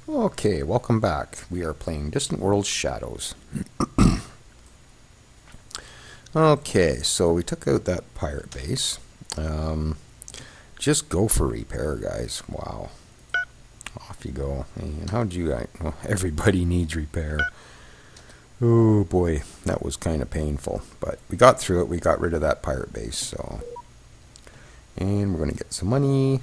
Okay, welcome back. We are playing Distant World Shadows. Okay, so we took out that pirate base. Just go for repair, guys. Wow. Off you go. And how'd you... well, everybody needs repair. Oh boy, that was kind of painful. But we got through it. We got rid of that pirate base, so... And we're going to get some money.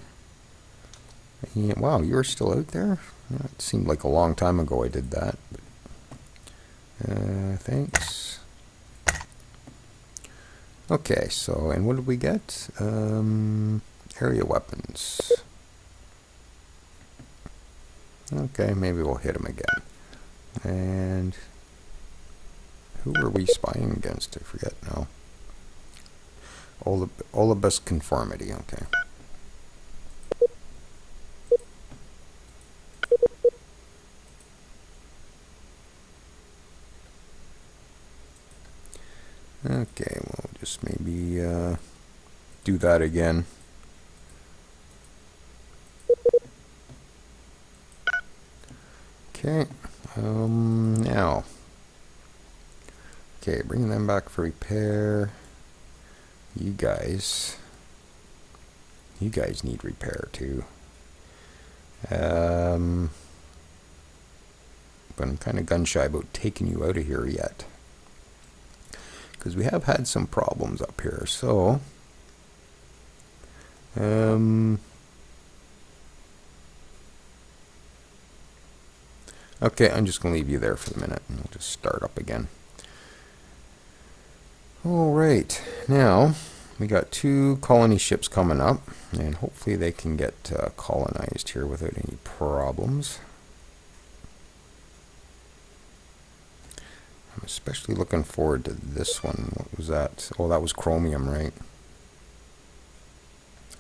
And, wow, you're still out there? Yeah, it seemed like a long time ago I did that. But, thanks. Okay, so, and what did we get? Area weapons. Okay, maybe we'll hit him again. And who were we spying against? I forget now. Olibus conformity, okay. Okay, we'll just maybe do that again. Okay, now. Okay, bringing them back for repair. You guys need repair too. But I'm kind of gun shy about taking you out of here yet, because we have had some problems up here. So, okay, I'm just going to leave you there for the minute, and we'll just start up again. Alright, now we got 2 colony ships coming up, and hopefully they can get colonized here without any problems. I'm especially looking forward to this one. What was that? Oh, that was chromium, right?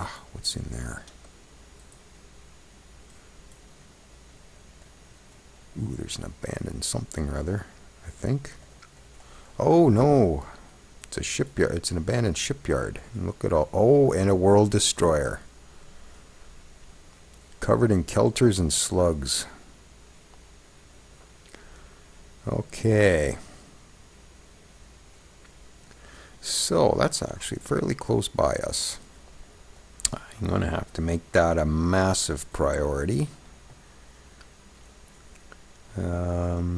Ah, what's in there? Ooh, there's an abandoned something or other, I think. Oh, no. It's a shipyard. It's an abandoned shipyard. And look at all. Oh, and a world destroyer. Covered in kelters and slugs. Okay. So, that's actually fairly close by us. I'm going to have to make that a massive priority.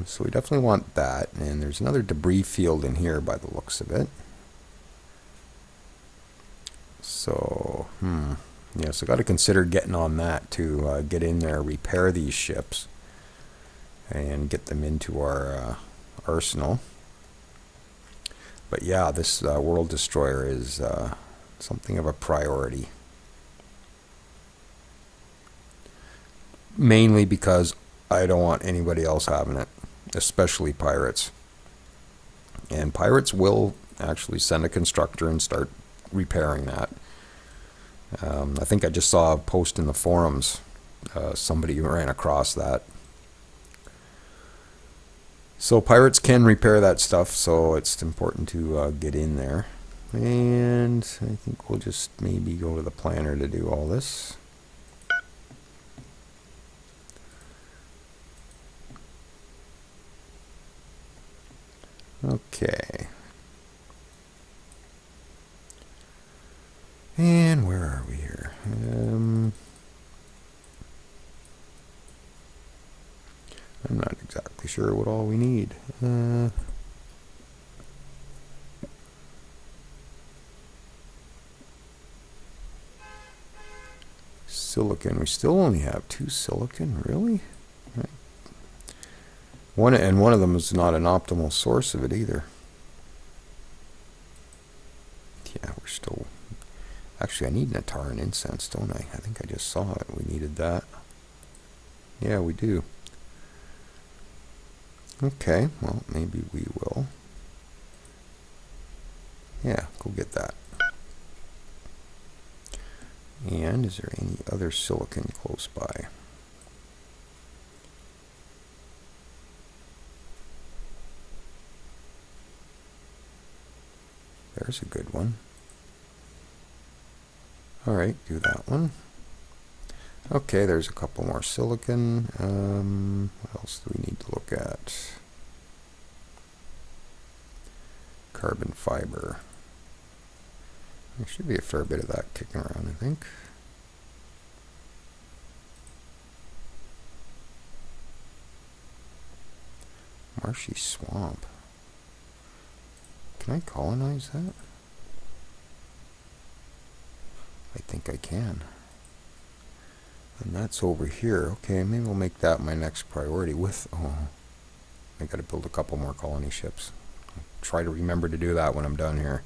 So we definitely want that. And there's another debris field in here by the looks of it. So, yeah, so got to consider getting on that to get in there, repair these ships, and get them into our arsenal. But yeah, this world destroyer is something of a priority. Mainly because I don't want anybody else having it, especially pirates. And pirates will actually send a constructor and start repairing that. I think I just saw a post in the forums. Somebody ran across that. So pirates can repair that stuff, so it's important to get in there. And I think we'll just maybe go to the planner to do all this. Okay. And where are we here? I'm not exactly sure what all we need. Silicon. We still only have 2 silicon, really? Right. One of them is not an optimal source of it either. Yeah, we're still... Actually, I need Natar and incense, don't I? I think I just saw it. We needed that. Yeah, we do. Okay, well, maybe we will. Yeah, go get that. And is there any other silicon close by? There's a good one. Alright, do that one. Okay, there's a couple more silicon. What else do we need to look at? Carbon fiber. There should be a fair bit of that kicking around, I think. Marshy swamp. Can I colonize that? I think I can. And that's over here. Okay, maybe we'll make that my next priority with... Oh, I gotta build a couple more colony ships. I'll try to remember to do that when I'm done here.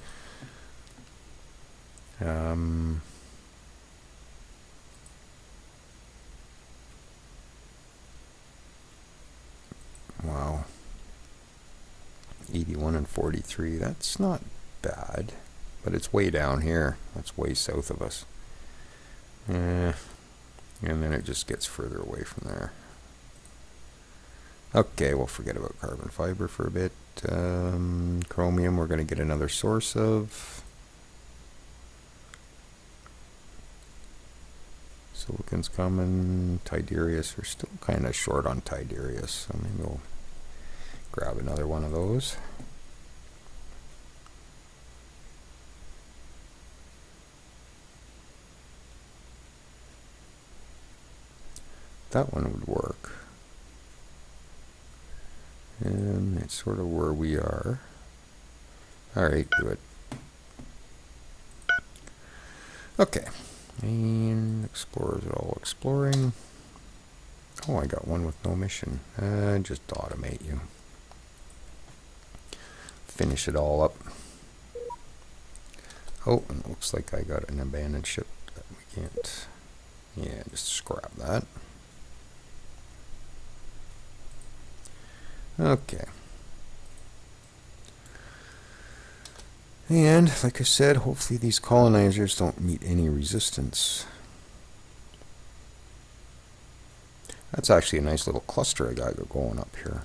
Wow. 81 and 43. That's not bad. But it's way down here. That's way south of us. And then it just gets further away from there. Okay, we'll forget about carbon fiber for a bit. Chromium, we're going to get another source of. Silicon's coming. Tidarius, we're still kind of short on Tidarius, so maybe we'll grab another one of those. That one would work. And it's sort of where we are. Alright, do it. Okay. And explorers are all exploring. Oh, I got one with no mission. Just automate you. Finish it all up. Oh, and it looks like I got an abandoned ship that we can't. Yeah, just scrap that. Okay. And, like I said, hopefully these colonizers don't meet any resistance. That's actually a nice little cluster I got going up here.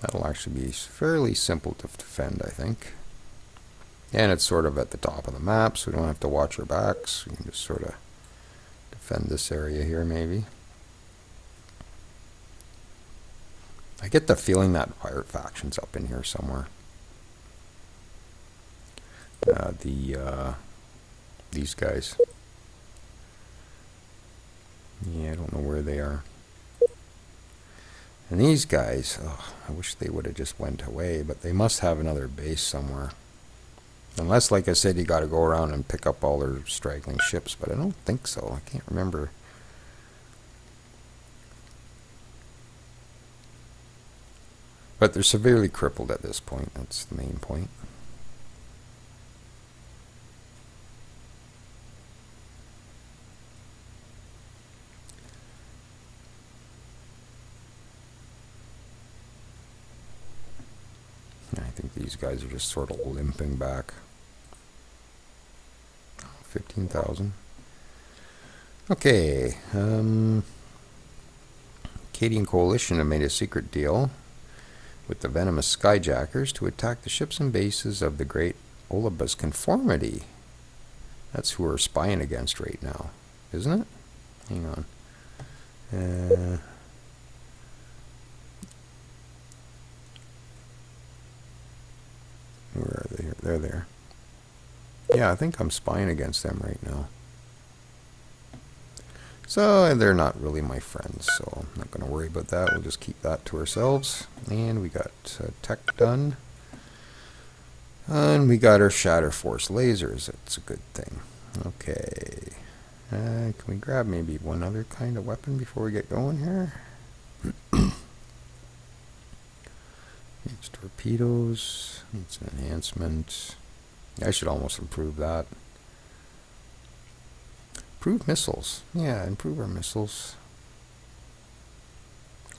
That'll actually be fairly simple to defend, I think. And it's sort of at the top of the map, so we don't have to watch our backs. We can just sort of defend this area here, maybe. I get the feeling that pirate faction's up in here somewhere. These guys. Yeah, I don't know where they are. And these guys, oh, I wish they would have just went away, but they must have another base somewhere. Unless, like I said, you got to go around and pick up all their straggling ships, but I don't think so. I can't remember. But they're severely crippled at this point. That's the main point. I think these guys are just sort of limping back. 15,000. Okay. Acadian Coalition have made a secret deal with the venomous skyjackers to attack the ships and bases of the Great Olubus Conformity. That's who we're spying against right now, isn't it? Hang on. Where are they? They're there. Yeah, I think I'm spying against them right now. So they're not really my friends, so I'm not going to worry about that. We'll just keep that to ourselves. And we got tech done. And we got our Shatter Force lasers. That's a good thing. Okay. Can we grab maybe one other kind of weapon before we get going here? It's torpedoes. It's an enhancement. I should almost improve that. Improve missiles. Yeah, improve our missiles.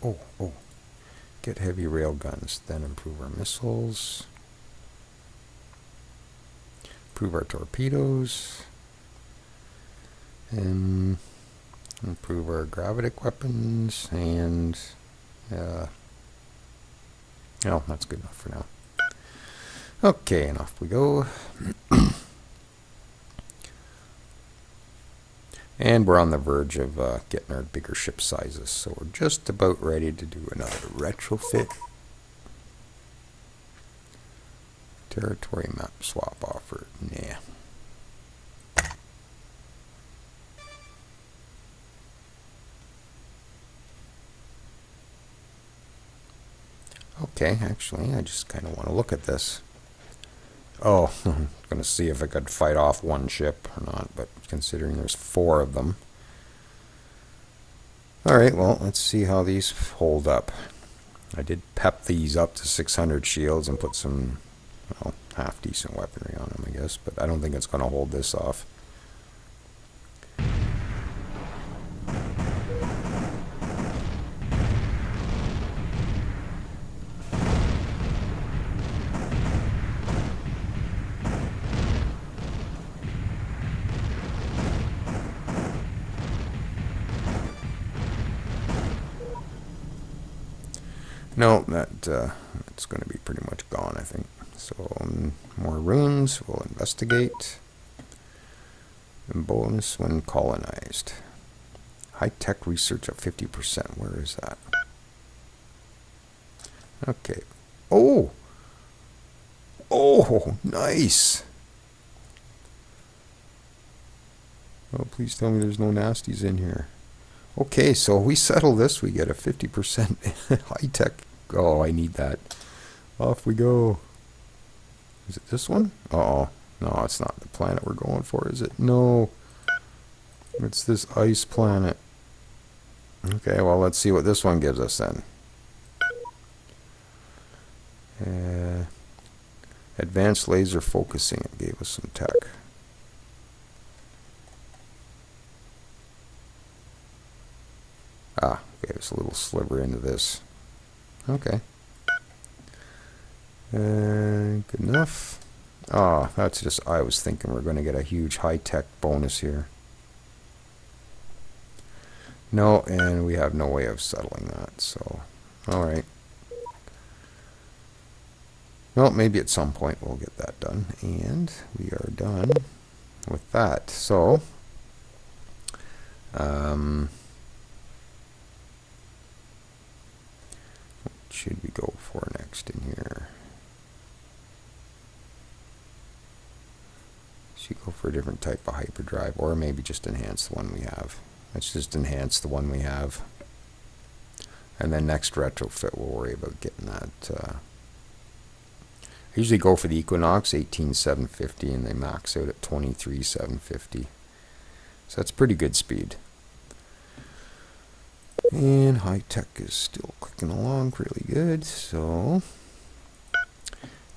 Oh. Get heavy rail guns. Then improve our missiles. Improve our torpedoes. And improve our gravitic weapons. And oh, that's good enough for now. Okay, and off we go. And we're on the verge of getting our bigger ship sizes, so we're just about ready to do another retrofit. Territory map swap offer. Nah. Okay, actually, I just kind of want to look at this. Oh, I'm going to see if I could fight off one ship or not, but considering there's 4 of them. Alright, well, let's see how these hold up. I did pep these up to 600 shields and put some, well, half-decent weaponry on them, I guess, but I don't think it's going to hold this off. No, that's going to be pretty much gone, I think. So, more runes. We'll investigate. And bonus when colonized. High-tech research at 50%. Where is that? Okay. Oh! Oh, nice! Oh, please tell me there's no nasties in here. Okay, so we settle this, we get a 50% high-tech. Oh, I need that. Off we go. Is it this one? Uh-oh. No, it's not the planet we're going for, is it? No. It's this ice planet. Okay, well, let's see what this one gives us then. Advanced laser focusing. It gave us some tech. Ah, gave us a little sliver into this. Okay. Good enough. Ah, that's just, I was thinking we're going to get a huge high-tech bonus here. No, and we have no way of settling that, so, alright. Well, maybe at some point we'll get that done, and we are done with that. So, what should we go for next in here? Should go for a different type of hyperdrive, or maybe just enhance the one we have. Let's just enhance the one we have. And then next retrofit, we'll worry about getting that. I usually go for the Equinox 18750, and they max out at 23750. So that's pretty good speed. And high tech is still clicking along really good. So,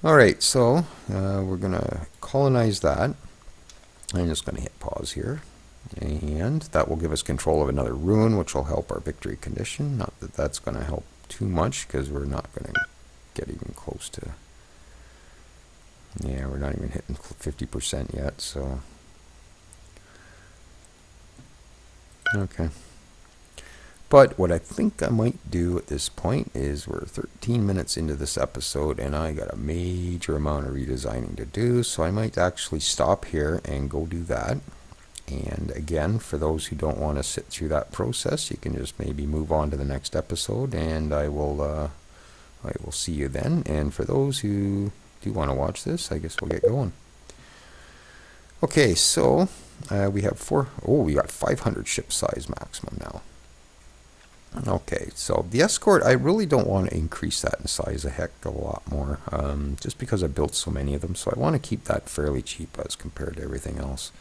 alright, so we're going to colonize that. I'm just going to hit pause here. And that will give us control of another rune, which will help our victory condition. Not that that's going to help too much, because we're not going to get even close to... Yeah, we're not even hitting 50% yet, so... Okay. But what I think I might do at this point is we're 13 minutes into this episode, and I got a major amount of redesigning to do, so I might actually stop here and go do that. And again, for those who don't want to sit through that process, you can just maybe move on to the next episode, and I will see you then. And for those who do want to watch this, I guess we'll get going. Okay, so we have we got 500 ship size maximum now. Okay, so the escort, I really don't want to increase that in size a heck of a lot more, just because I built so many of them, so I want to keep that fairly cheap as compared to everything else.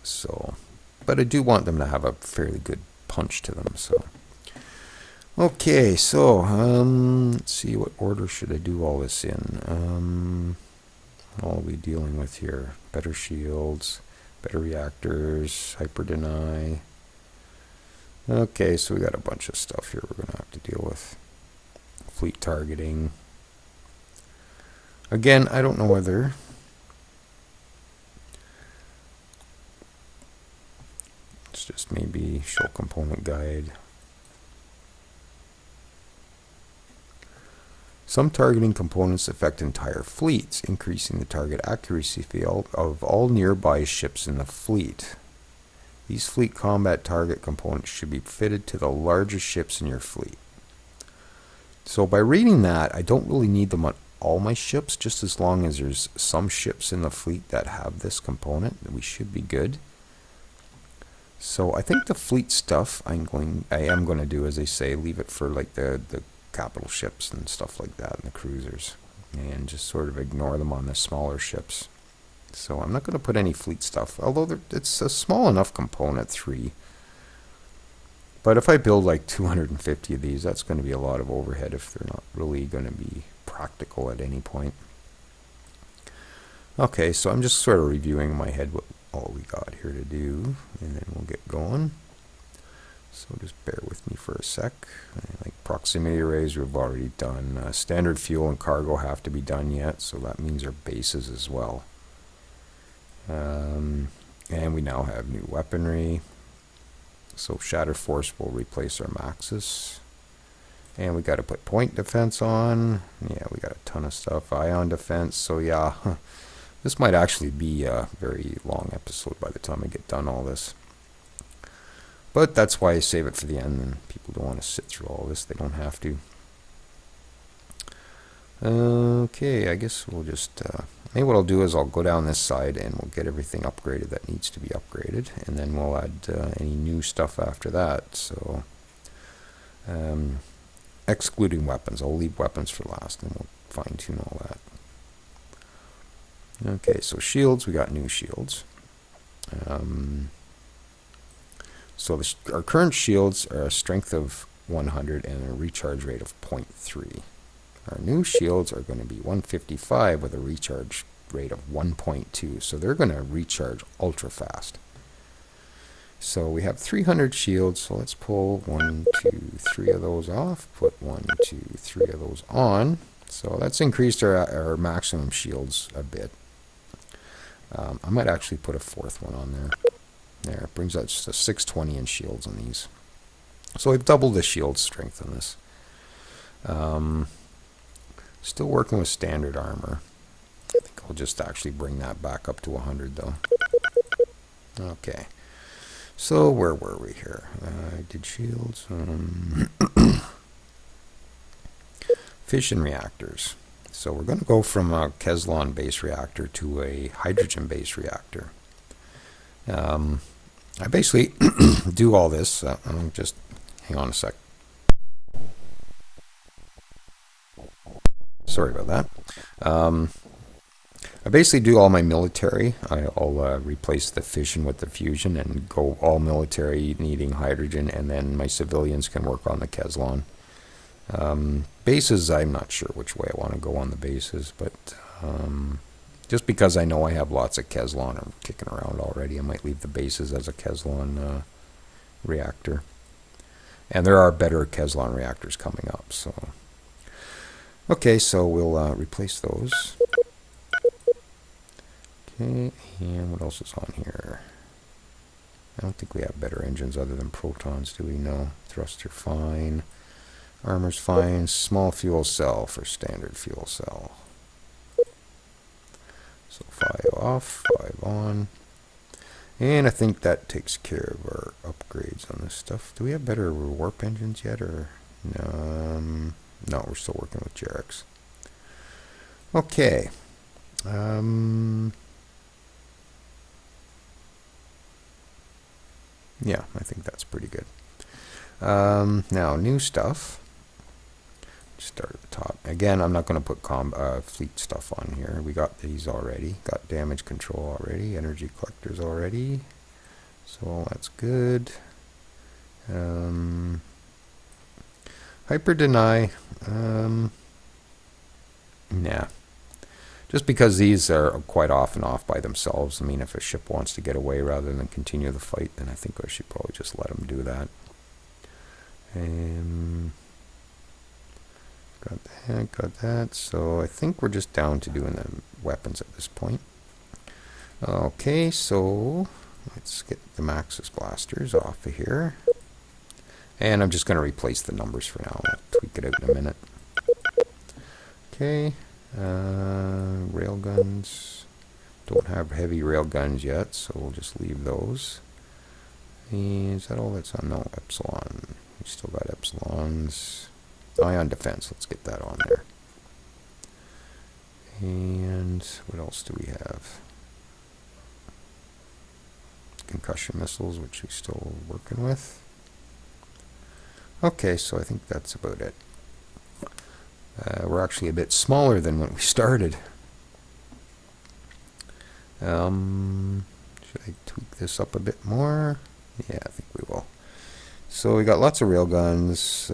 So, but I do want them to have a fairly good punch to them, so. Okay, so, let's see, what order should I do all this in? What are we dealing with here? Better shields, better reactors, hyper deny. Okay, so we got a bunch of stuff here we're going to have to deal with. Fleet targeting. Again, I don't know whether... It's just maybe show component guide. Some targeting components affect entire fleets, increasing the target accuracy field of all nearby ships in the fleet. These fleet combat target components should be fitted to the largest ships in your fleet. So by reading that, I don't really need them on all my ships, just as long as there's some ships in the fleet that have this component, we should be good. So I think the fleet stuff I am going to do, as they say, leave it for like the capital ships and stuff like that, and the cruisers, and just sort of ignore them on the smaller ships. So I'm not going to put any fleet stuff, although it's a small enough component, 3. But if I build like 250 of these, that's going to be a lot of overhead if they're not really going to be practical at any point. Okay, so I'm just sort of reviewing in my head what all we got here to do, and then we'll get going. So just bear with me for a sec. Like proximity arrays we've already done. Standard fuel and cargo have to be done yet, so that means our bases as well. And we now have new weaponry. So Shatter Force will replace our Maxis. And we got to put point defense on. Yeah, we got a ton of stuff. Ion defense. So yeah, this might actually be a very long episode by the time I get done all this. But that's why I save it for the end, and people don't want to sit through all this. They don't have to. Okay, I guess we'll just... maybe what I'll do is I'll go down this side and we'll get everything upgraded that needs to be upgraded. And then we'll add any new stuff after that. So, excluding weapons. I'll leave weapons for last, and we'll fine-tune all that. Okay, so shields. We got new shields. So our current shields are a strength of 100 and a recharge rate of 0.3. Our new shields are going to be 155 with a recharge rate of 1.2. So they're going to recharge ultra fast. So we have 300 shields. So let's pull 1, 2, 3 of those off. Put 1, 2, 3 of those on. So that's increased our maximum shields a bit. I might actually put a 4th one on there. There, it brings us to 620 in shields on these. So we've doubled the shield strength on this. Still working with standard armor. I think I'll just actually bring that back up to 100 though. Okay. So where were we here? I did shields. Fission reactors. So we're going to go from a Kevlar base reactor to a hydrogen base reactor. I basically do all this. Just hang on a sec. Sorry about that. I basically do all my military. I'll replace the fission with the fusion and go all military needing hydrogen, and then my civilians can work on the Kevlar. Bases, I'm not sure which way I want to go on the bases, but just because I know I have lots of Kevlar kicking around already, I might leave the bases as a Kevlar reactor. And there are better Kevlar reactors coming up. So, okay, so we'll replace those. Okay, and what else is on here? I don't think we have better engines other than protons, do we? No. Thruster fine. Armor's fine. Small fuel cell for standard fuel cell. So 5 off, 5 on. And I think that takes care of our upgrades on this stuff. Do we have better warp engines yet, or no, we're still working with Jerix. Okay. Yeah, I think that's pretty good. Now, new stuff. Start at the top. Again, I'm not going to put fleet stuff on here. We got these already. Got damage control already. Energy collectors already. So that's good. Hyper deny. Nah. Just because these are quite often off by themselves. I mean, if a ship wants to get away rather than continue the fight, then I think I should probably just let them do that. Got that. So I think we're just down to doing the weapons at this point. Okay, so let's get the Maxis blasters off of here. And I'm just going to replace the numbers for now. I'll tweak it out in a minute. Okay. Railguns. Don't have heavy railguns yet, so we'll just leave those. And is that all that's on? No, Epsilon. We still got Epsilons. Ion defense. Let's get that on there. And what else do we have? Concussion missiles, which we're still working with. Okay, so I think that's about it. We're actually a bit smaller than when we started. Should I tweak this up a bit more? Yeah, I think we will. So we got lots of railguns.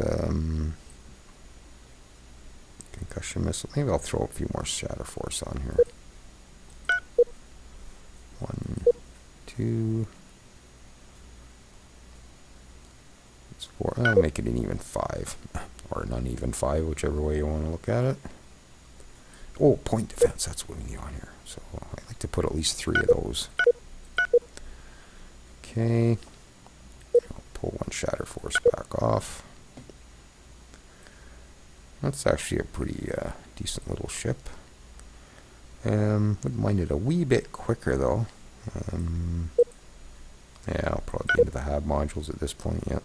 Concussion missile. Maybe I'll throw a few more Shatter Force on here. 1, 2. It's 4. I'll make it an even 5. Or an uneven 5, whichever way you want to look at it. Oh, point defense. That's what we need on here. So I like to put at least 3 of those. Okay. I'll pull 1 Shatter Force back off. That's actually a pretty decent little ship. Wouldn't mind it a wee bit quicker though. Yeah, I'll probably be into the hab modules at this point. Yep.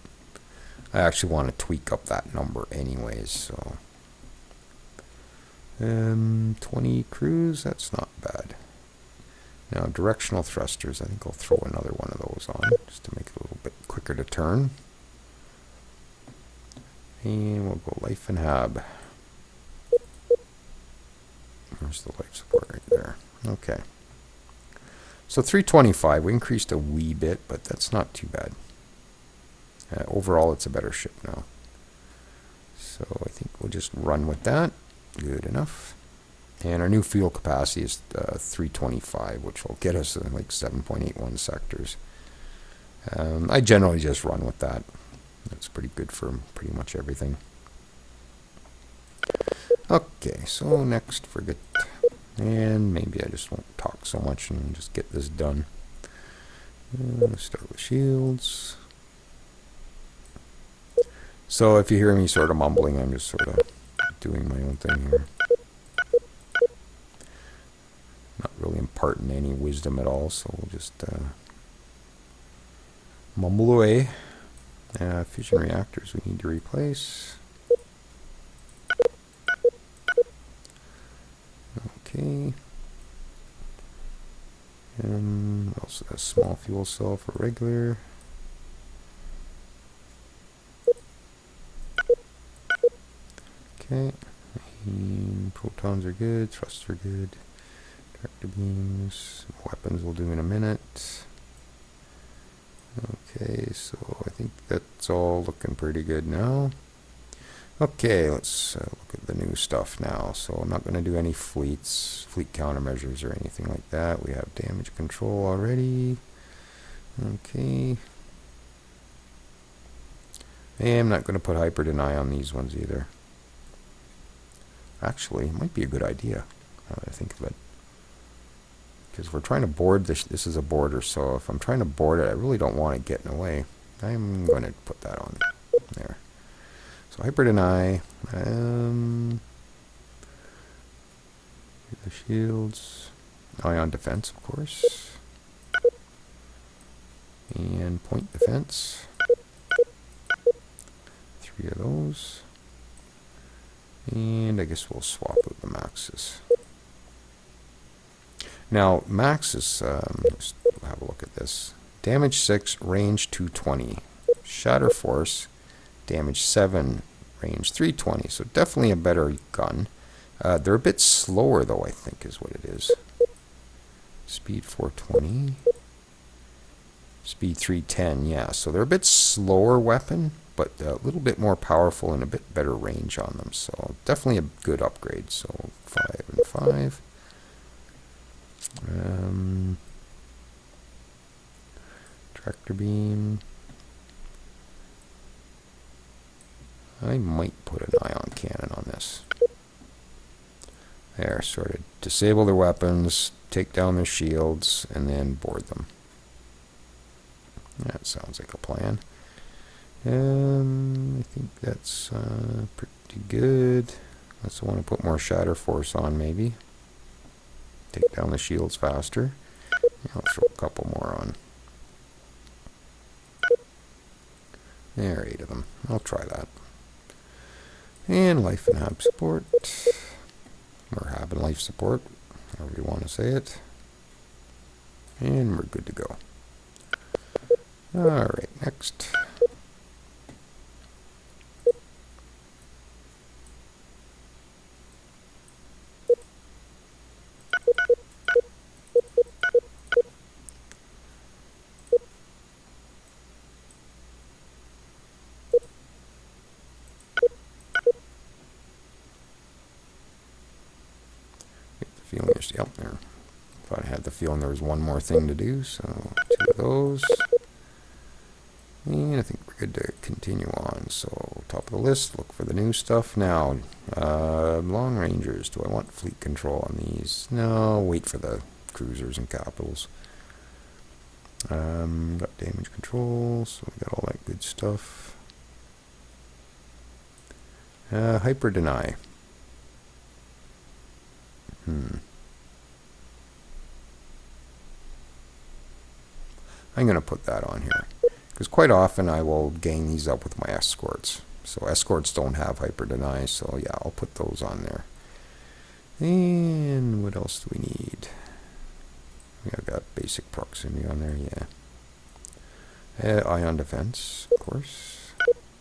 I actually want to tweak up that number anyways. So 20 crews. That's not bad. Now directional thrusters. I think I'll throw another one of those on just to make it a little bit quicker to turn. And we'll go life and hab. There's the life support right there. Okay. So 325. We increased a wee bit, but that's not too bad. Overall, it's a better ship now. So I think we'll just run with that. Good enough. And our new fuel capacity is 325, which will get us in like 7.81 sectors. I generally just run with that. That's pretty good for pretty much everything. Okay, so next, forget. And maybe I just won't talk so much and just get this done. Start with shields. So if you hear me sort of mumbling, I'm just sort of doing my own thing here. Not really imparting any wisdom at all, so we'll just mumble away. Fusion reactors we need to replace. Okay. And also a small fuel cell for regular. Okay. And protons are good, thrusts are good. Tractor beams, weapons we'll do in a minute. Okay, so I think that's all looking pretty good now. Okay, let's look at the new stuff now. So I'm not going to do any fleet countermeasures or anything like that. We have damage control already. Okay. And I'm not going to put hyper deny on these ones either. Actually, it might be a good idea now that I think of it. Because we're trying to board this. This is a border, so if I'm trying to board it, I really don't want it getting away. I'm going to put that on there. So hyper deny. The shields. Ion defense, of course. And point defense. 3 of those. And I guess we'll swap out the maxes. Now, maxes, let's have a look at this. Damage 6, range 220. Shatter Force, damage 7, range 320. So definitely a better gun. They're a bit slower, though, I think is what it is. Speed 420. Speed 310, yeah. So they're a bit slower weapon, but a little bit more powerful and a bit better range on them. So definitely a good upgrade. So 5 and 5. Tractor beam. I might put an ion cannon on this. There, sort of disable their weapons, take down their shields, and then board them. That sounds like a plan. I think that's pretty good. Unless I want to put more shatter force on, maybe. Take down the shields faster. I'll throw a couple more on. There are 8 of them. I'll try that. And life and hab support. Or hab and life support, however you want to say it. And we're good to go. Alright, next. Yep, there. Thought I had the feeling there was one more thing to do, so 2 of those. And I think we're good to continue on. So, top of the list, look for the new stuff. Now, long rangers. Do I want fleet control on these? No, wait for the cruisers and capitals. Got damage control, so we got all that good stuff. Hyper deny. I'm going to put that on here, because quite often I will gang these up with my escorts. So escorts don't have hyper deny, so yeah, I'll put those on there. And what else do we need? I've got basic proximity on there, yeah. Ion defense, of course.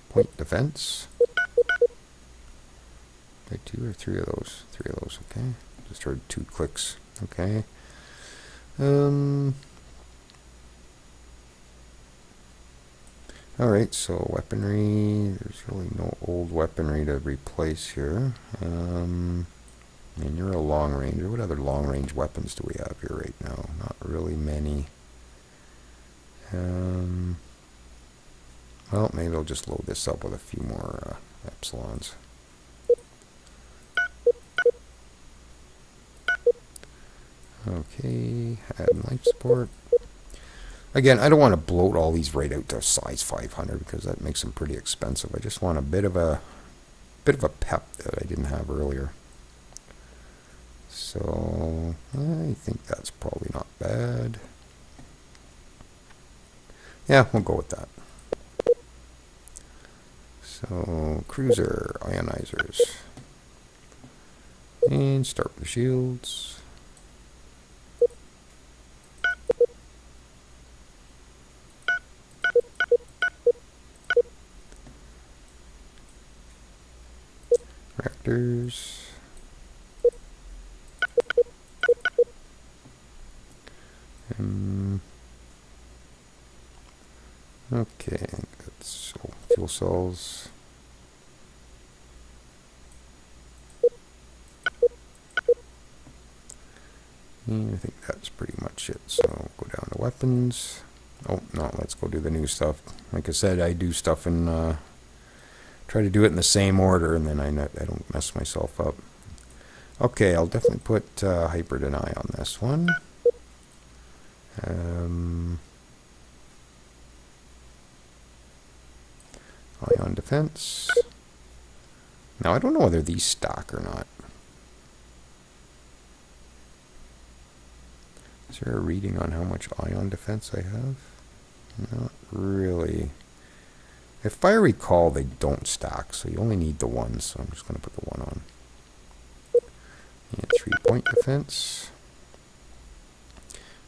Point defense. 2 or 3 of those? 3 of those, okay. Just heard 2 clicks, okay. Alright, so weaponry, there's really no old weaponry to replace here. I mean, you're a long ranger. What other long range weapons do we have here right now? Not really many. Well, maybe I'll just load this up with a few more epsilons. Okay, add life support. Again, I don't want to bloat all these right out to size 500 because that makes them pretty expensive. I just want a bit of a pep that I didn't have earlier. So I think that's probably not bad. Yeah, we'll go with that. So cruiser ionizers, and start with the shields. Reactors. Okay, that's fuel cells. And I think that's pretty much it. So go down to weapons. Oh no, let's go do the new stuff. Like I said, I do stuff in try to do it in the same order, and then I don't mess myself up. Okay, I'll definitely put hyper deny on this one. Ion defense. Now I don't know whether these stack or not. Is there a reading on how much ion defense I have? Not really. If I recall, they don't stack, so you only need the one, so I'm just going to put the one on. And 3-point defense.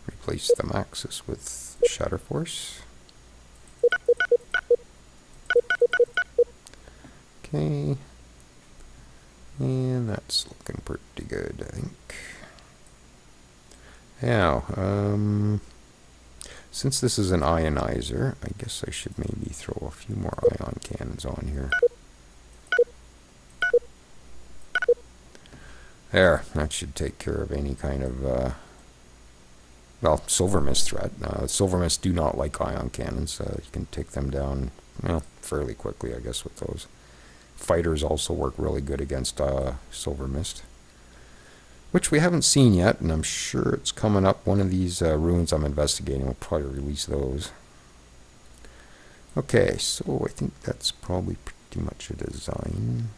Replace the Maxis with Shatter Force. Okay. And that's looking pretty good, I think. Now, since this is an ionizer, I guess I should maybe throw a few more ion cannons on here. There, that should take care of any kind of, well, Silver Mist threat. Silver Mist do not like ion cannons. You can take them down, well, fairly quickly, I guess, with those. Fighters also work really good against Silver Mist, which we haven't seen yet, and I'm sure it's coming up. One of these ruins I'm investigating will probably release those. Okay, so I think that's probably pretty much a design.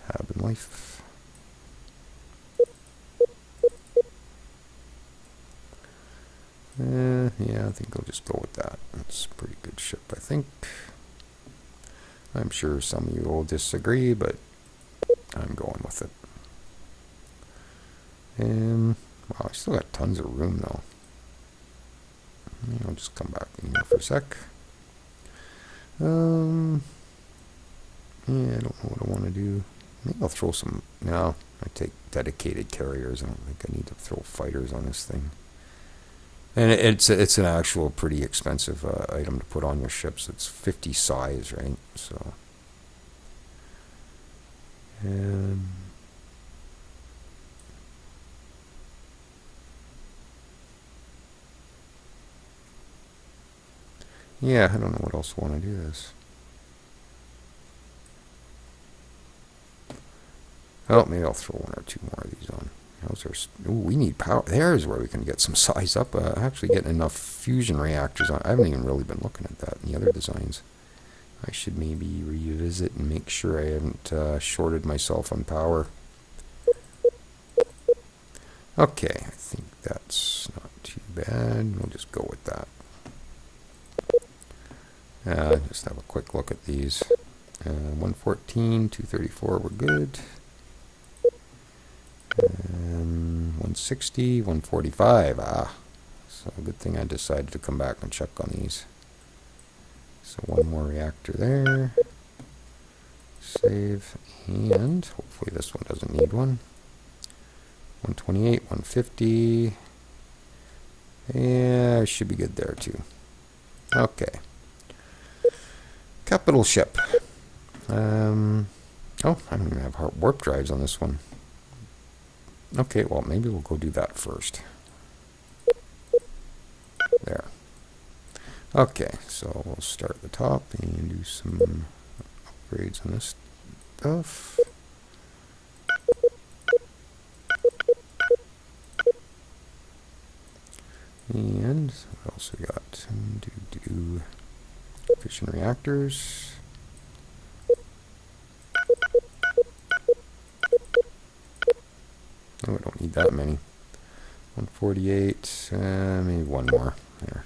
have in life. Yeah, I think I'll just go with that. It's a pretty good ship, I think. I'm sure some of you will disagree, but I'm going with it. Wow, I still got tons of room though. I'll just come back in here for a sec. Yeah, I don't know what I want to do. Maybe I'll throw some. No, I take dedicated carriers. I don't think I need to throw fighters on this thing. And it's an actual pretty expensive item to put on your ships. It's 50 size, right? So. Yeah, I don't know what else I want to do this. Oh, maybe I'll throw one or two more of these on. Ooh, we need power. There's where we can get some size up. Actually getting enough fusion reactors on. I haven't even really been looking at that in the other designs. I should maybe revisit and make sure I haven't shorted myself on power. Okay, I think that's not too bad. We'll just go with that. Just have a quick look at these. 114, 234, we're good. 160, 145. So good thing I decided to come back and check on these. So one more reactor there. Save, and hopefully this one doesn't need one. 128, 150. Yeah, should be good there too. Okay. Capital ship. Oh, I don't even have warp drives on this one. Okay, well, maybe we'll go do that first. There. Okay, so we'll start at the top and do some upgrades on this stuff. And what else we got? Do fission reactors. Oh, we don't need that many. 148, maybe one more there.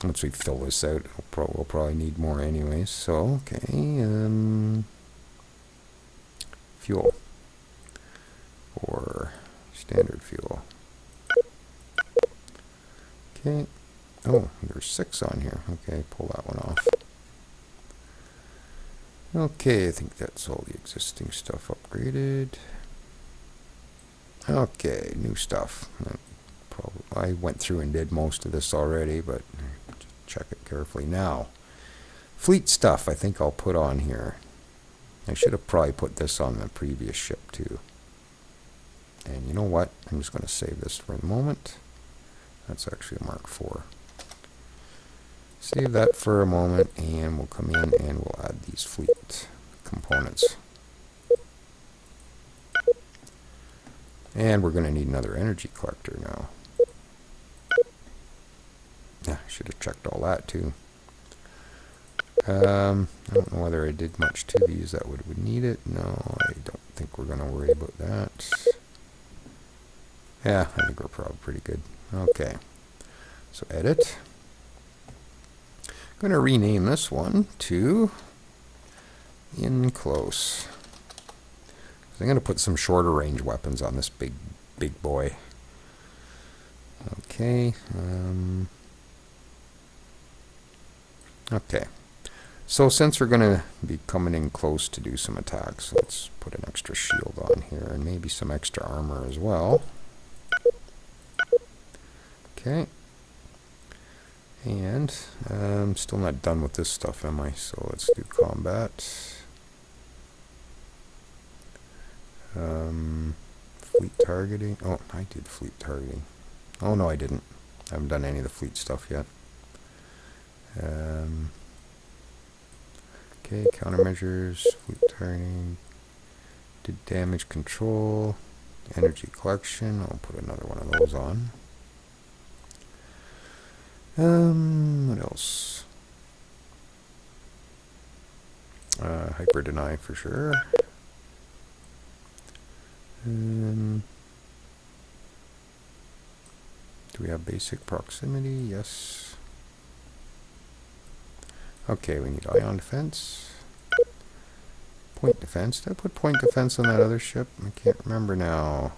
Once we fill this out, we'll probably need more anyways. So, okay, fuel or standard fuel. Okay. Oh, there's 6 on here. Okay, pull that one off. Okay, I think that's all the existing stuff upgraded. Okay, new stuff. I went through and did most of this already, but check it carefully now. Fleet stuff I think I'll put on here. I should have probably put this on the previous ship too. And you know what? I'm just going to save this for the moment. That's actually a Mark IV. Save that for a moment, and we'll come in and we'll add these fleet components. And we're going to need another energy collector now. Yeah, I should have checked all that too. I don't know whether I did much to these that would need it. No, I don't think we're going to worry about that. Yeah, I think we're probably pretty good. Okay, so edit. I'm going to rename this one to In Close. I'm going to put some shorter range weapons on this big boy. Okay. Okay. So since we're going to be coming in close to do some attacks, let's put an extra shield on here and maybe some extra armor as well. Okay. And I'm still not done with this stuff, am I? So let's do combat. Fleet targeting. Oh, I did fleet targeting. Oh, no, I didn't. I haven't done any of the fleet stuff yet. Okay, countermeasures, fleet targeting, did damage control, energy collection. I'll put another one of those on. What else? Hyper deny for sure. Do we have basic proximity? Yes. Okay, we need ion defense. Point defense. Did I put point defense on that other ship? I can't remember now.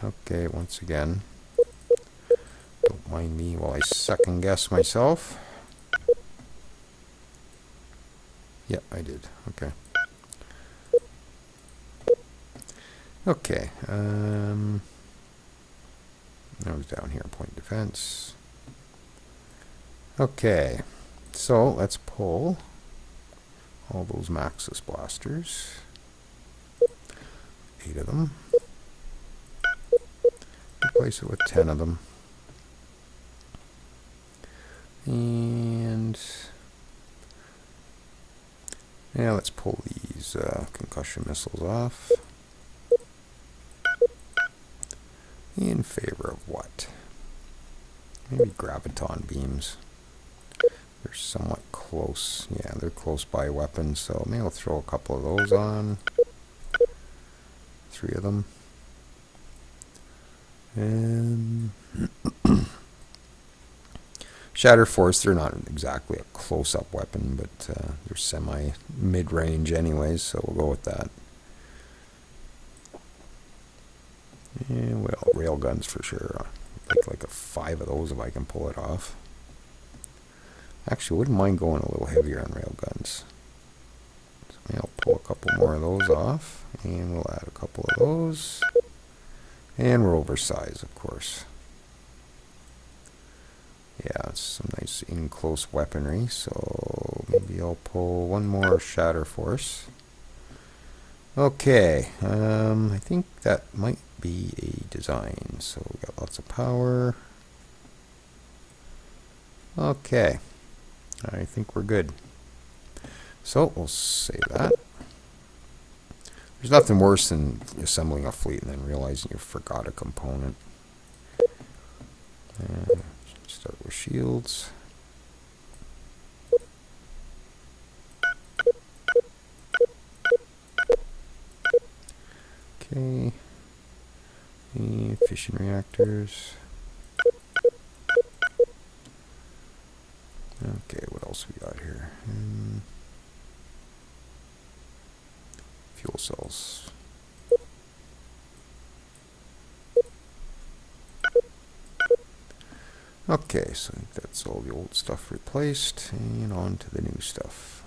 Okay, once again. Don't mind me while I second guess myself. Yeah, I did. Okay. Okay. I was down here, point defense. Okay. So let's pull all those Maxis blasters. 8 of them. Replace it with 10 of them. And yeah, let's pull these concussion missiles off. In favor of what? Maybe graviton beams. They're somewhat close. Yeah, they're close by weapons, so maybe I'll throw a couple of those on. 3 of them. And Shatter Force, they're not exactly a close-up weapon, but they're semi-mid-range anyways, so we'll go with that. And well, railguns for sure. Like a 5 of those if I can pull it off. Actually, wouldn't mind going a little heavier on railguns. So maybe I'll pull a couple more of those off, and we'll add a couple of those. And we're oversized, of course. Yeah, it's some nice in-close weaponry, so maybe I'll pull one more Shatter Force. Okay, I think that might be a design. So we got lots of power. Okay, I think we're good. So we'll save that. There's nothing worse than assembling a fleet and then realizing you forgot a component. Start with shields. Okay. And fission reactors. Okay, what else we got here? Fuel cells. Okay, so I think that's all the old stuff replaced, and on to the new stuff.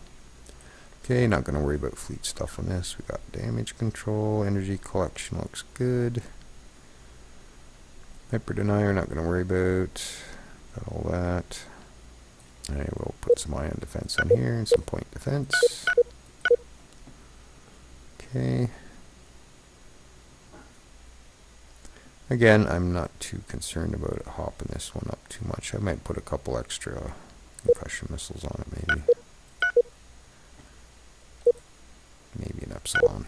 Okay, not going to worry about fleet stuff on this. We got damage control, energy collection looks good. Hyper denier, not going to worry about. Got all that. I will put some ion defense on here and some point defense. Okay. Again, I'm not too concerned about hopping this one up too much. I might put a couple extra concussion missiles on it, maybe. Maybe an Epsilon.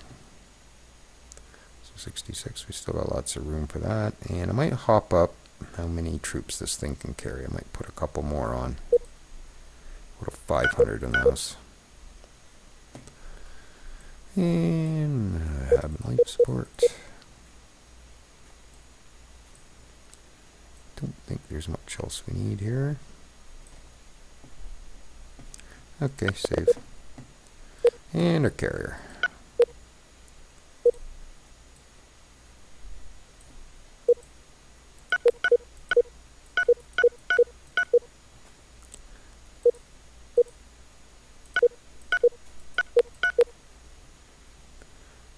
So 66, we still got lots of room for that. And I might hop up how many troops this thing can carry. I might put a couple more on. Put a 500 in those. And have life support. Don't think there's much else we need here. Okay, save. And a carrier.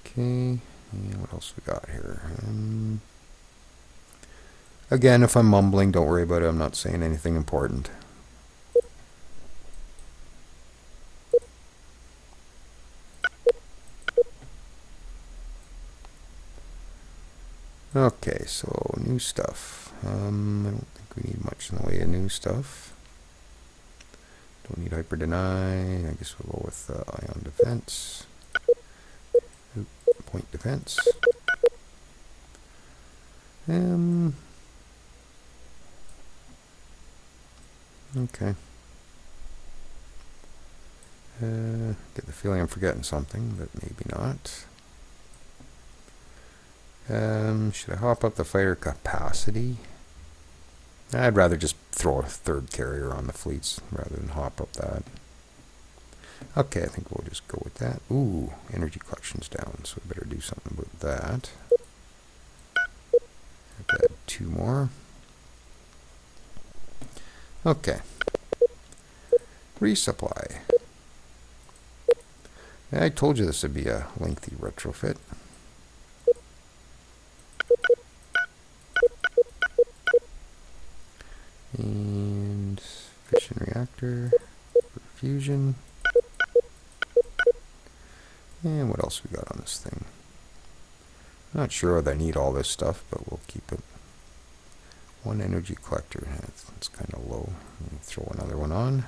Okay, and what else we got here? Again, if I'm mumbling, don't worry about it. I'm not saying anything important. Okay, so new stuff. I don't think we need much in the way of new stuff. Don't need hyper deny. I guess we'll go with ion defense. Point defense. Okay. Get the feeling I'm forgetting something, but maybe not. Should I hop up the fighter capacity? I'd rather just throw a third carrier on the fleets rather than hop up that. Okay, I think we'll just go with that. Ooh, energy collection's down, so we better do something about that. Add 2 more. Okay. Resupply. I told you this would be a lengthy retrofit. And fission reactor, fusion. And what else we got on this thing? Not sure whether I need all this stuff, but we'll keep it. 1 energy collector. That's kind of low. Throw another one on.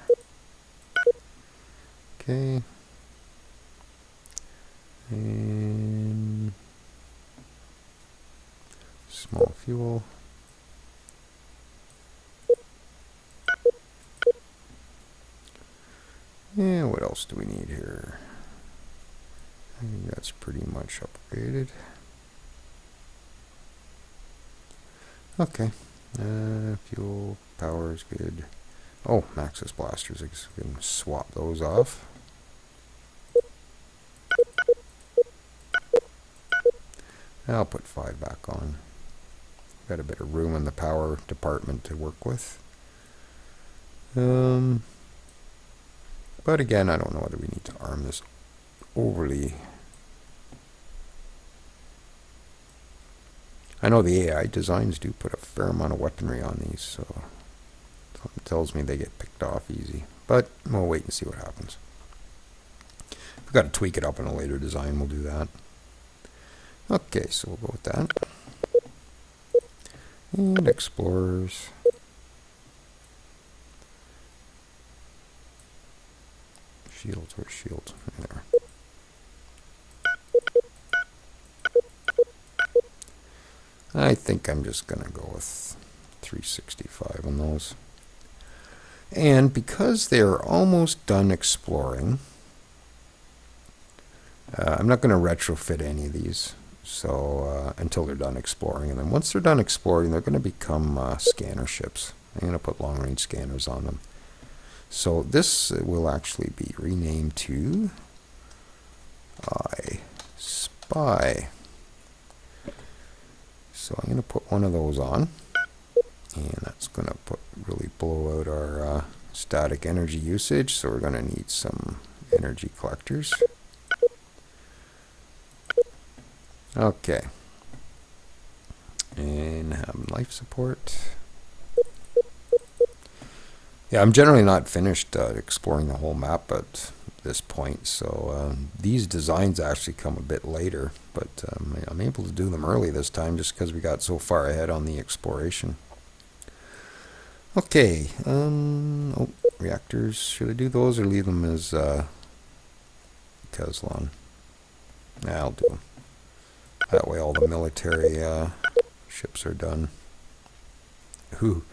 Okay. And small fuel. And what else do we need here? I think that's pretty much upgraded. Okay. Fuel, power is good. Oh, Maxis blasters. I guess we can swap those off. I'll put 5 back on. Got a bit of room in the power department to work with. But again, I don't know whether we need to arm this overly. I know the AI designs do put a fair amount of weaponry on these, so something tells me they get picked off easy. But we'll wait and see what happens. If we've got to tweak it up in a later design, we'll do that. Okay, so we'll go with that. And explorers. Shields, where's shields? There. I think I'm just going to go with 365 on those. And because they're almost done exploring, I'm not going to retrofit any of these. So until they're done exploring, and then once they're done exploring, they're going to become scanner ships. I'm going to put long-range scanners on them. So this will actually be renamed to I Spy. So I'm going to put one of those on, and that's going to really blow out our static energy usage. So we're going to need some energy collectors. Okay, and have life support. Yeah, I'm generally not finished exploring the whole map at this point, so these designs actually come a bit later, but I'm able to do them early this time just because we got so far ahead on the exploration. Okay, oh, reactors, should I do those or leave them as Caslon? Nah, I'll do them. That way all the military ships are done. Ooh,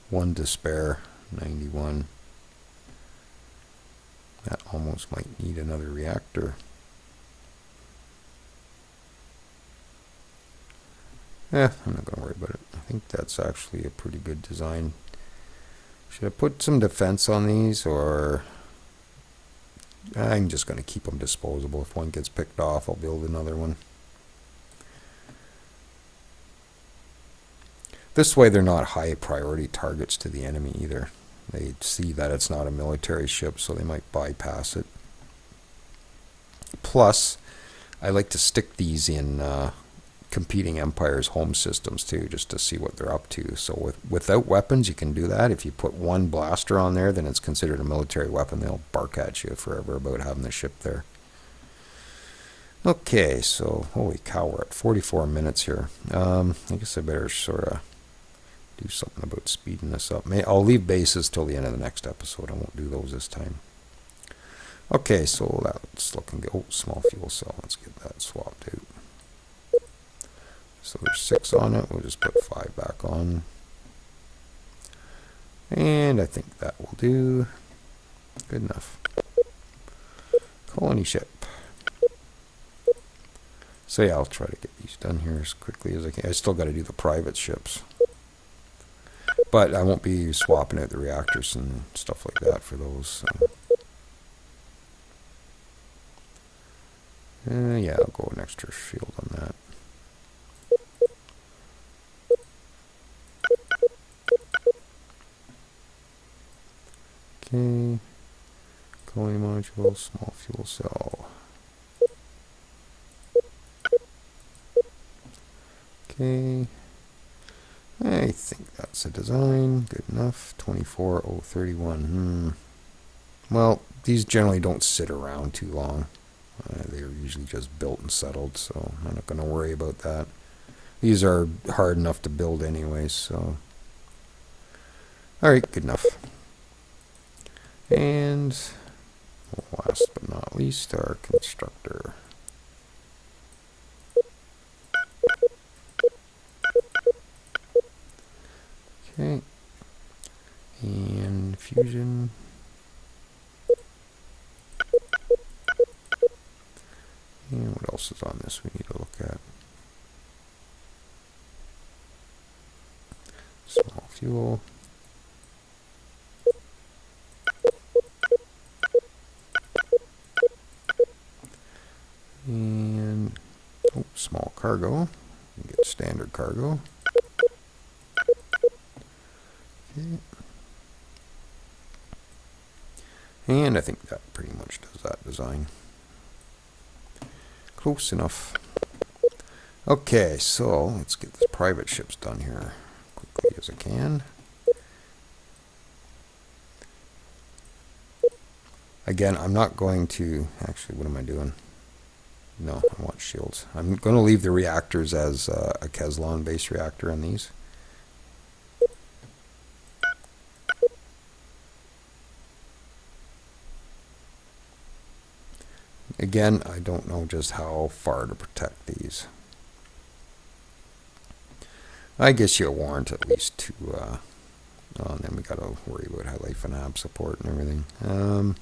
1 despair, 91. That almost might need another reactor. I'm not going to worry about it. I think that's actually a pretty good design. Should I put some defense on these, or I'm just going to keep them disposable. If one gets picked off, I'll build another one. This way they're not high priority targets to the enemy either. They see that it's not a military ship, so they might bypass it. Plus, I like to stick these in competing empires' home systems too, just to see what they're up to. So without weapons, you can do that. If you put 1 blaster on there, then it's considered a military weapon. They'll bark at you forever about having the ship there. Okay, so holy cow, we're at 44 minutes here. I guess I better sort of do something about speeding this up. I'll leave bases till the end of the next episode. I won't do those this time. Okay, so that's looking good. Oh, small fuel cell. Let's get that swapped out. So there's 6 on it. We'll just put 5 back on. And I think that will do. Good enough. Colony ship. So yeah, I'll try to get these done here as quickly as I can. I still got to do the private ships. But I won't be swapping out the reactors and stuff like that for those. So. Yeah, I'll go an extra shield on that. Okay. Colony module, small fuel cell. Okay. I think that's a design. Good enough. 24031. Well, these generally don't sit around too long. They're usually just built and settled, so I'm not going to worry about that. These are hard enough to build anyways, so. Alright, good enough. And last but not least, our constructor. Okay. And fusion. And what else is on this we need to look at? Small fuel. And small cargo. Get standard cargo. Okay. And I think that pretty much does that design. Close enough. Okay, so let's get this private ships done here quickly as I can. Again, I'm not going to, actually, what am I doing? No, I want shields. I'm going to leave the reactors as a Kevlar base reactor on these. Again, I don't know just how far to protect these. I guess you'll warrant at least two. And then we got to worry about high life and ab support and everything.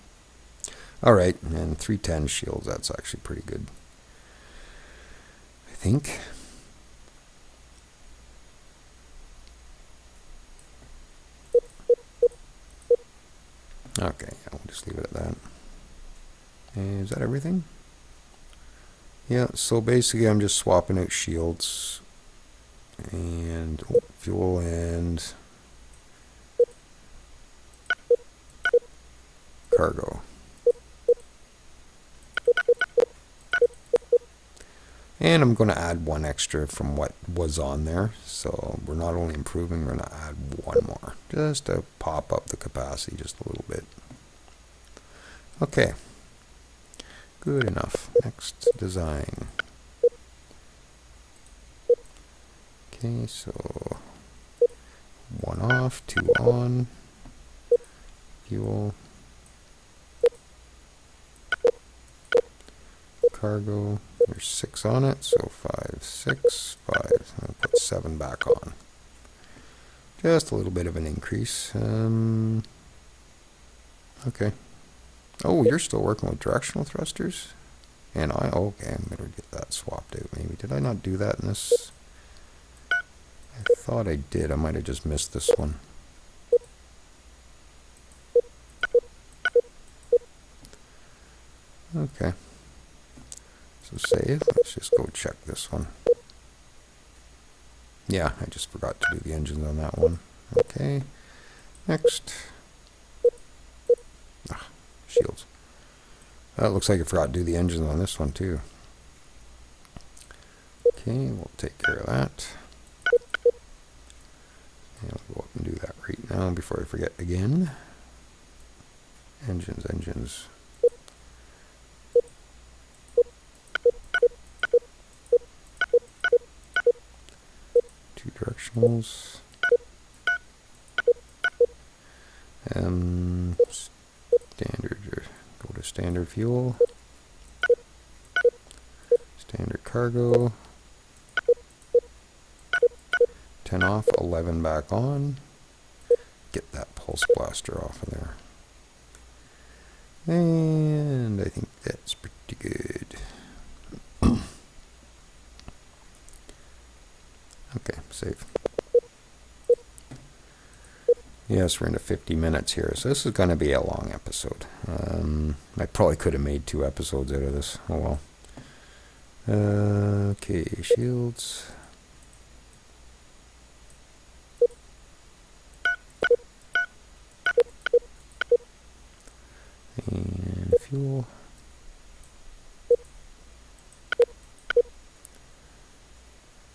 Alright, and 310 shields, that's actually pretty good. I think. Okay, I'll just leave it at that. And is that everything? Yeah, so basically I'm just swapping out shields and fuel and cargo. And I'm going to add one extra from what was on there. So we're not only improving, we're going to add one more. Just to pop up the capacity just a little bit. Okay. Good enough. Next design. Okay, so one off, two on. Fuel. Cargo. There's 6 on it, so 5, 6, 5. I'll put 7 back on. Just a little bit of an increase. Okay. Oh, you're still working with directional thrusters? And okay, I'm going to get that swapped out maybe. Did I not do that in this? I thought I did. I might have just missed this one. Okay. So save. Let's just go check this one. Yeah, I just forgot to do the engines on that one. Okay. Next. Shields. It looks like I forgot to do the engines on this one too. Okay, we'll take care of that. And we'll go up and do that right now before I forget again. Engines, engines. Two directionals. Standard, go to standard fuel. Standard cargo. 10 off, 11 back on. Get that pulse blaster off of there. And I think that's Yes, we're into 50 minutes here, so this is going to be a long episode. I probably could have made 2 episodes out of this. Oh well. Okay, shields. And fuel.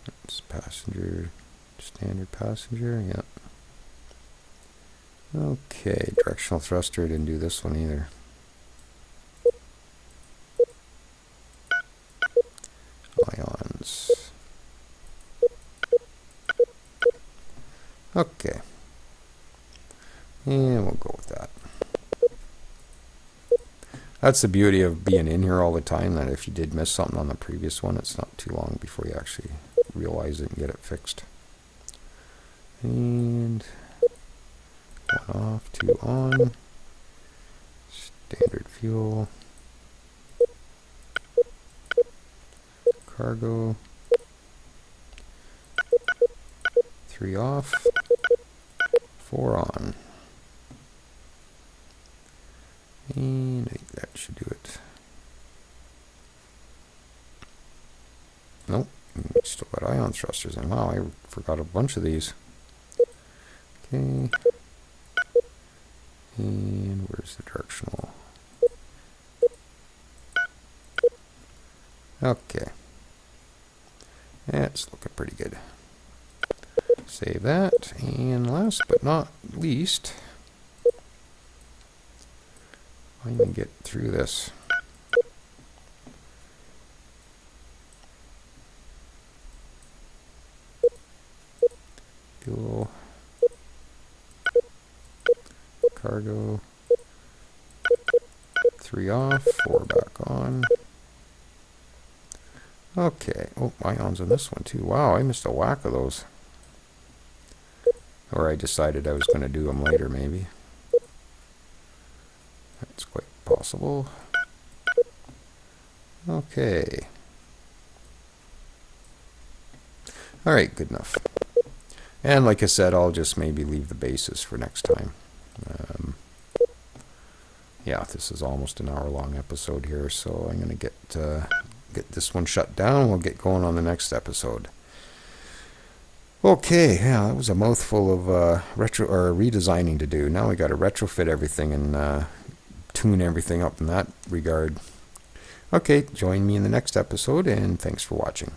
That's passenger, standard passenger, yep. Okay, directional thruster, didn't do this one either. Ions. Okay. And we'll go with that. That's the beauty of being in here all the time, that if you did miss something on the previous one, it's not too long before you actually realize it and get it fixed. And 1 off, 2 on. Standard fuel. Cargo. 3 off. 4 on. And I think that should do it. Nope, still got ion thrusters in. Wow, I forgot a bunch of these. Okay. And where's the directional? Okay. That's looking pretty good. Save that. And last but not least, finally get through this. Fuel. Cargo. 3 off, 4 back on. Okay. Oh, ions on this one too. Wow, I missed a whack of those. Or I decided I was going to do them later, maybe. That's quite possible. Okay. Alright, good enough. And like I said, I'll just maybe leave the bases for next time. Yeah, this is almost an hour-long episode here, so I'm going to get this one shut down. We'll get going on the next episode. Okay, yeah, that was a mouthful of redesigning to do. Now we got to retrofit everything and tune everything up in that regard. Okay, join me in the next episode, and thanks for watching.